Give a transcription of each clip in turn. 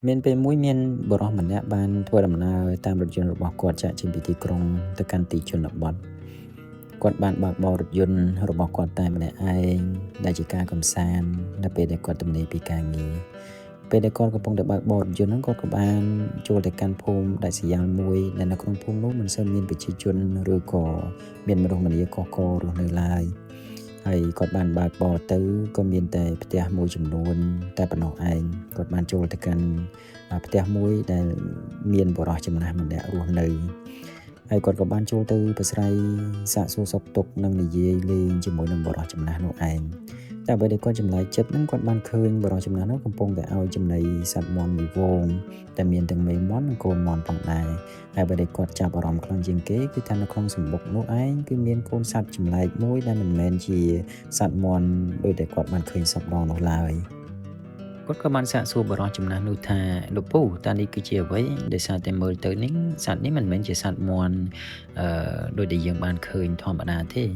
មានពេលមួយមានបុរសម្នាក់បានធ្វើដំណើរតាមរថយន្តរបស់គាត់ចាកចេញពីទីក្រុងទៅកាន់ទីជនបទគាត់បានបើកបររថយន្តរបស់គាត់តែម្នាក់ឯងដែលជាការកម្សាន្តនៅពេលដែលគាត់ទំនេរពីការងារពេលដែលគាត់កំពុងតែបើកបររថយន្តហ្នឹងគាត់ក៏បានចូលទៅកាន់ភូមិដាច់ស្រយាលមួយដែលនៅក្នុងភូមិនោះមិនសូវមានប្រជាជនឬក៏មានមនុស្សម្នាកកករស់នៅឡើយហើយគាត់បានបើកបរទៅក៏មានតែផ្ទះមួយចំនួនតែប៉ុណ្ណោះឯងគាត់បានចូលទៅកាន់ផ្ទះមួយដែលមានបុរសចំណាស់ម្នាក់រស់នៅហើយគាត់ក៏បានចូលទៅប្រស្រ័យសាកសួរសុខទុក្ខនិងនិយាយលេងជាមួយនឹងបុរសចំណាស់នោះឯងតែអ្វីដែលគាត់ចម្លែកចិត្តហ្នឹងគាត់បានឃើញបុរសចំណាស់នោះកំពុងតែឲ្យចំណីសត្វមាន់មួយហ្វូងតែមានទាំងមេមាន់និងកូនមាន់ផងដែរហើយអ្វីដែលគាត់ចាប់អារម្មណ៍ខ្លាំងជាងគេគឺថានៅក្នុងសម្បុកនោះឯងគឺមានកូនសត្វចម្លែកមួយដែលមិនមែនជាសត្វមាន់ដូចដែលគាត់បានឃើញសពដងនោះឡើយគាត់ក៏បានសាកសួរបុរសចំណាស់នោះថាលោកពូតើនេះគឺជាអ្វីដោយសារតែមើលទៅនេះសត្វនេះមិនមែនជាសត្វមាន់ដូចដែលយើងបានឃើញធម្មតាទេ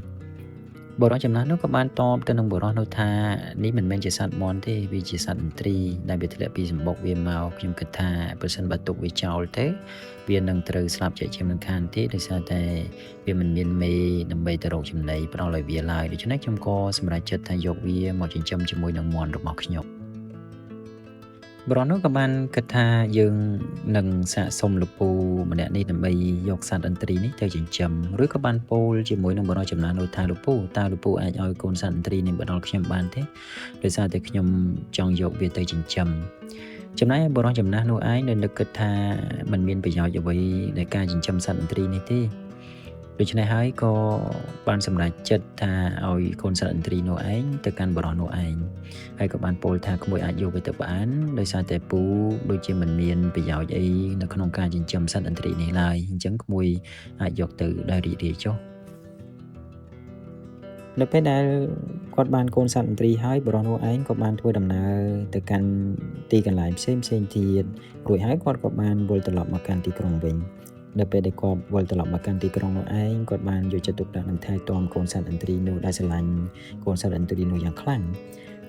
បុរសចំណាស់នោះក៏បានតបទៅនឹងបុរសនោះថានេះមិនមែនជាសត្វមាន់ទេវាជាសត្វឥន្ទ្រីដែលវាធ្លាក់ពីសម្បុកវាមកខ្ញុំគិតថាប្រសិនបើទុកវាចោលទៅវានឹងត្រូវស្លាប់ជាជាមិនខានទេដោយសារតែវាមិនមានមេដើម្បីទៅរកចំណីផ្ដល់ឲ្យវាឡើយដូច្នេះខ្ញុំក៏សម្រេចចិត្តថាយកវាមកចិញ្ចឹមជាមួយនឹងមាន់របស់ខ្ញុំបុរសនោះក៏បានគិតថាយើងនឹងសាកសុំលោកពូម្នាក់នេះដើម្បីយកសត្វឥន្ទ្រីនេះទៅចិញ្ចឹមឬក៏បានពោលជាមួយនឹងបុរសចំណាស់នោះថាលោកពូតើលោកពូអាចឲ្យកូនសត្វឥន្ទ្រីនេះមកដល់ខ្ញុំបានទេដោយសារតែខ្ញុំចង់យកវាទៅចិញ្ចឹមចំណែកបុរសចំណាស់នោះឯងនៅនឹកគិតថាมันមានប្រយោជន៍អ្វីនៃការចិញ្ចឹមសត្វឥន្ទ្រីនេះទេដូច្នេះហើយក៏បានសម្រេចចិត្តថាឲ្យកូនសត្វឥន្ទ្រីនោះឯងទៅកាន់បុរសនោះឯងហើយក៏បានពោលថាក្មួយអាចយកវាទៅបានដោយសារតែពូដូចជាមិនមានប្រយោជន៍អីនៅក្នុងការចិញ្ចឹមសត្វឥន្ទ្រីនេះឡើយអញ្ចឹងក្មួយអាចយកទៅដោយរីករាយចុះនៅពេលដែលគាត់បានកូនសត្វឥន្ទ្រីហើយបុរសនោះឯងក៏បានធ្វើដំណើរទៅកាន់ទីកន្លែងផ្សេងទៀតរួចហើយគាត់ក៏បានវិលត្រឡប់មកកាន់ទីក្រុងវិញនៅពេលដែលគាត់វិលត្រឡប់មកកាន់ទីក្រុងនោះឯងគាត់បានយកចិត្តទុកដាក់នឹងថែទាំកូនសត្វឥន្ទ្រីនោះដែលស្រឡាញ់កូនសត្វឥន្ទ្រីនោះយ៉ាងខ្លាំង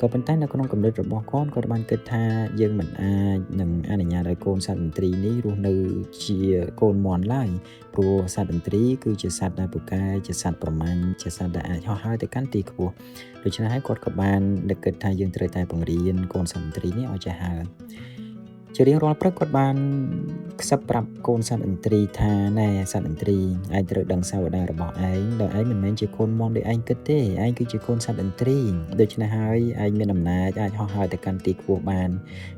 ក៏ប៉ុន្តែនៅក្នុងគំនិតរបស់គាត់បានគិតថាយើងមិនអាចនឹងអនុញ្ញាតឲ្យកូនសត្វឥន្ទ្រីនេះរស់នៅជាកូនមាន់ឡើយព្រោះសត្វឥន្ទ្រីគឺជាសត្វដែលពូកែជាសត្វប្រមាញ់ជាសត្វដែលអាចហោះហើរទៅកាន់ទីខ្ពស់ដូច្នេះហើយគាត់ក៏បាននឹកគិតថាយើងត្រូវតែបង្រៀនកូនសត្វឥន្ទ្រីនេះឲ្យចេះហើរជារៀងរាល់ព្រឹកគាត់បានខ្សឹបប្រាប់កូនសត្វឥន្ទ្រីថាណែសត្វឥន្ទ្រីឯងត្រូវដឹងសាវតារបស់ឯងដែលឯងមិនមែនជាកូនមាន់ដូចឯងគិតទេឯងគឺជាកូនសត្វឥន្ទ្រីដូច្នេះហើយឯងមានអំណាចអាចហោះហើរទៅកាន់ទីខ្ពស់បាន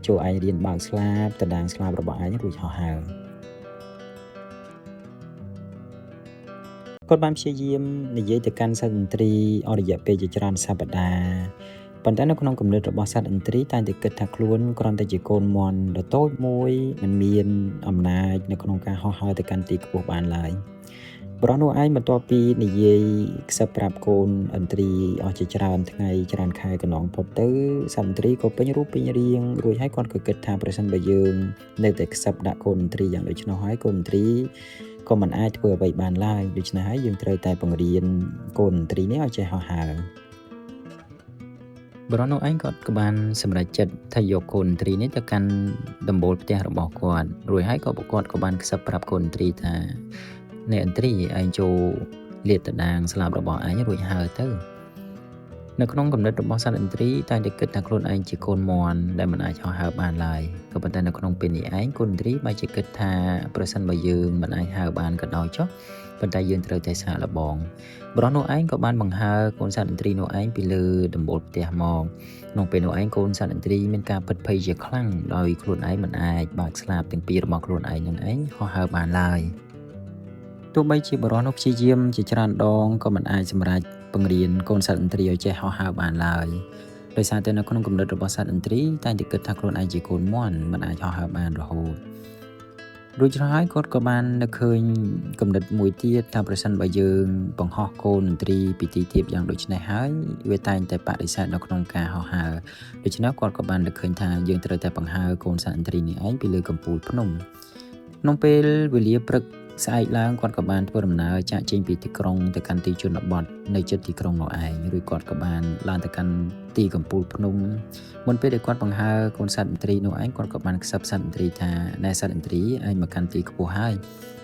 ចូលឯងរៀនបើកស្លាបតដាងស្លាបរបស់ឯងរួចហោះហើរគាត់បានព្យាយាមនិយាយទៅកាន់សត្វឥន្ទ្រីអស់រយៈពេលជាច្រើនសប្តាហ៍ប៉ុន្តែនៅក្នុងគំនិតរបស់សត្វឥន្ទ្រីតែងតែគិតថាខ្លួនគ្រាន់តែជាកូនមាន់ដ៏តូចមួយមិនមានអំណាចនៅក្នុងការហោះហើរទៅកាន់ទីខ្ពស់បានឡើយបុរសនោះឯងបន្ទាប់ពីនិយាយខ្សឹបប្រាប់កូនឥន្ទ្រីអស់ជាច្រើនថ្ងៃច្រើនខែកន្លងផុតទៅសត្វឥន្ទ្រីក៏ពេញរូបពេញរាងរួចហើយគាត់ក៏គិតថាប្រសិនបើយើងនៅតែខ្សឹបដាក់កូនឥន្ទ្រីយ៉ាងដូច្នោះហើយកូនឥន្ទ្រីក៏មិនអាចធ្វើអ្វីបានឡើយដូច្នេះហើយយើងត្រូវតែបង្រៀនកូនឥន្ទ្រីនេះឲ្យចេះហោះហើរបុរសនោះឯងគាត់ក៏បានសម្រេចចិត្តថាយកកូនឥន្ទ្រីនេះទៅកាន់ដំបូលផ្ទះរបស់គាត់រួចហើយក៏គាត់ក៏បានខ្សឹបប្រាប់កូនឥន្ទ្រីថាអ្នកឥន្ទ្រីឯងចូលលាតតដាងស្លាបរបស់ឯងរួចហើរទៅនៅក្នុងគំនិតរបស់សត្វឥន្ទ្រីតែតែគិតថាខ្លួនឯងជាកូនមាន់ដែលមិនអាចហោះហើរបានឡើយក៏ប៉ុន្តែនៅក្នុងពេលនេះឯងកូនឥន្ទ្រីបែរជាគិតថាប្រសិនបើយើងមិនអាចហើរបានក៏ដោយចុះប៉ុន្តែយើងត្រូវតែសាកល្បងបុរសនោះឯងក៏បានបង្ហើរកូនសត្វឥន្ទ្រីនោះឯងពីលើដំបូលផ្ទះមកក្នុងពេលនោះឯងកូនសត្វឥន្ទ្រីមានការពិតភ័យជាខ្លាំងដោយខ្លួនឯងមិនអាចបើកស្លាបទាំងពីររបស់ខ្លួនឯងនឹងឯងហោះហើរបានឡើយទោះបីជាបុរសនោះព្យាយាមជាច្រើនដងក៏មិនអាចសម្រេចបង្រៀនកូនសត្វឥន្ទ្រីឲ្យចេះហោះហើរបានឡើយដោយសារតែនៅក្នុងគំនិតរបស់សត្វឥន្ទ្រីតែងតែគិតថាខ្លួនឯងជាកូនមាន់មិនអាចហោះហើរបានរហូតរួចហើយគាត់ក៏បាននឹកឃើញគំនិតមួយទៀតថាប្រសិនបើយើងបង្ហោះកូនឥន្ទ្រីពីទីទាបយ៉ាងដូចនេះហើយវាតែងតែបដិសេធនៅក្នុងការហោះហើរដូច្នេះគាត់ក៏បាននឹកឃើញថាយើងត្រូវតែបង្ហើរកូនសត្វឥន្ទ្រីនេះឯងពីលើកំពូលភ្នំក្នុងពេលវេលាព្រឹក ស្អែកឡើងគាត់ក៏បានធ្វើដំណើរចាកចេញពីទីក្រុងទៅកាន់ទីជនបទនៅជិតទីក្រុងនោះឯងឬគាត់ក៏បានឡើងទៅកាន់ទីកំពូលភ្នំមុនពេលដែលគាត់បង្ហើរកូនសត្វឥន្ទ្រីនោះឯងគាត់ក៏បានខ្សឹបសត្វឥន្ទ្រីថាណែសត្វឥន្ទ្រីឯងមកកាន់ទីខ្ពស់ហើយ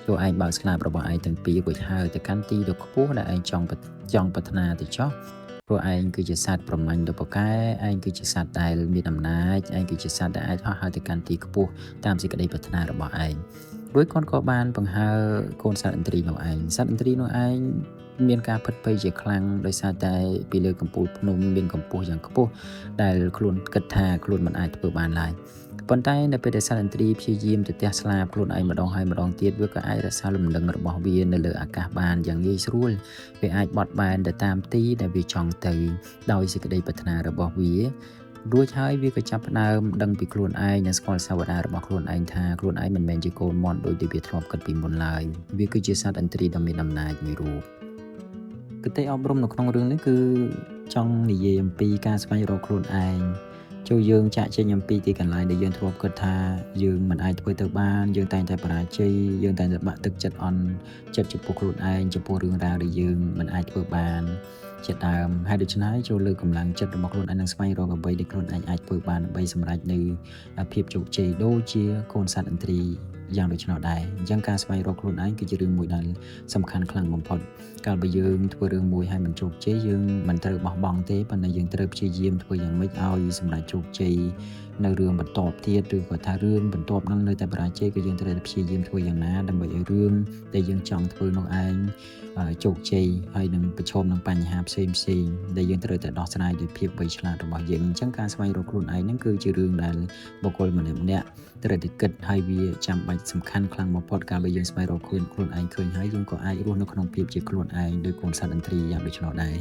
ចូលឯងបើកស្លាបរបស់ឯងទាំងពីររួចហើយទៅកាន់ទីដ៏ខ្ពស់ដែលឯងចង់ប្រាថ្នាទៅចុះព្រោះឯងគឺជាសត្វប្រមាញ់ដ៏ពូកែឯងគឺជាសត្វដែលមានអំណាចឯងគឺជាសត្វដែលអាចហោះហើរទៅកាន់ទីខ្ពស់តាមសេចក្តីប្រាថ្នារបស់ឯងរួចគាត់ក៏បានបង្ហើរកូនសត្វឥន្ទ្រីនោះឯងសត្វឥន្ទ្រីនោះឯងមានការផិតភ័យជាខ្លាំងដោយសារតែពីលើកំពូលភ្នំមានកម្ពស់យ៉ាងខ្ពស់ដែលខ្លួនគិតថាខ្លួនមិនអាចធ្វើបានឡើយប៉ុន្តែនៅពេលដែលសត្វឥន្ទ្រីព្យាយាមទៅទះស្លាបខ្លួនឯងម្ដងហើយម្ដងទៀតវាក៏អាចរក្សាលំនឹងរបស់វានៅលើអាកាសបានយ៉ាងងាយស្រួលវាអាចបត់បែនទៅតាមទីដែលវាចង់ទៅដោយសេចក្តីប្រាថ្នារបស់វារួចហើយវាក៏ចាប់ផ្ដើមដឹងពីខ្លួនឯងនិងស្គាល់សាវតារបស់ខ្លួនឯងថាខ្លួនឯងមិនមែនជាកូនមាន់ដូចដែលវាធ្លាប់គិតពីមុនឡើយវាគឺជាសត្វឥន្ទ្រីដ៏មានអំណាចមួយរូបគតិអប់រំនៅក្នុងរឿងនេះគឺចង់និយាយអំពីការស្វែងរកខ្លួនឯងចូលយើងចាក់ចេញអំពីទីកន្លែងដែលយើងធ្លាប់គិតថាយើងមិនអាចធ្វើទៅបានយើងតែងតែបរាជ័យយើងតែងតែបាក់ទឹកចិត្តអន់ចិត្តចំពោះខ្លួនឯងចំពោះរឿងរ៉ាវដែលយើងមិនអាចធ្វើបានជាដើមហើយដូច្នេះចូលលើកកម្លាំងចិត្តរបស់ខ្លួនឯងនិងស្វែងរកអ្វីដែលខ្លួនឯងអាចធ្វើបានដើម្បីសម្រេចនៅភាពជោគជ័យដូចជាកូនសត្វឥន្ទ្រីយ៉ាងដូច្នោះដែរអញ្ចឹងការស្វែងរកខ្លួនឯងគឺជារឿងមួយដែលសំខាន់ខ្លាំងបំផុតកាលបើយើងធ្វើរឿងមួយហើយមិនជោគជ័យយើងមិនត្រូវបោះបង់ទេប៉ុន្តែយើងត្រូវព្យាយាមធ្វើយ៉ាងម៉េចឲ្យសម្រេចជោគជ័យនៅរឿងបន្ទាប់ទៀតឬក៏ថារឿងបន្ទាប់ហ្នឹងនៅតែបរាជ័យក៏យើងត្រូវតែព្យាយាមធ្វើយ៉ាងណាដើម្បីឲ្យរឿងដែលយើងចង់ធ្វើនោះឯងជោគជ័យហើយនឹងប្រឈមនឹងបញ្ហាផ្សេងដែលយើងត្រូវតែដោះស្រាយដោយភាពវៃឆ្លាតរបស់យើងអញ្ចឹងការស្វែងរកខ្លួនឯងហ្នឹងគឺជារឿងដែលបុគ្គលម្នាក់ត្រូវតែគិតហើយវាចាំបាច់សំខាន់ខ្លាំងបំផុតកាលបើយើងស្វែងរកខ្លួនឯងឃើញហើយយើងក៏អាចរស់នៅក្នុងភាពជាខ្លួនឯងដោយកូនសត្វឥន្ទ្រីយ៉ាងដូច្នោះដែរ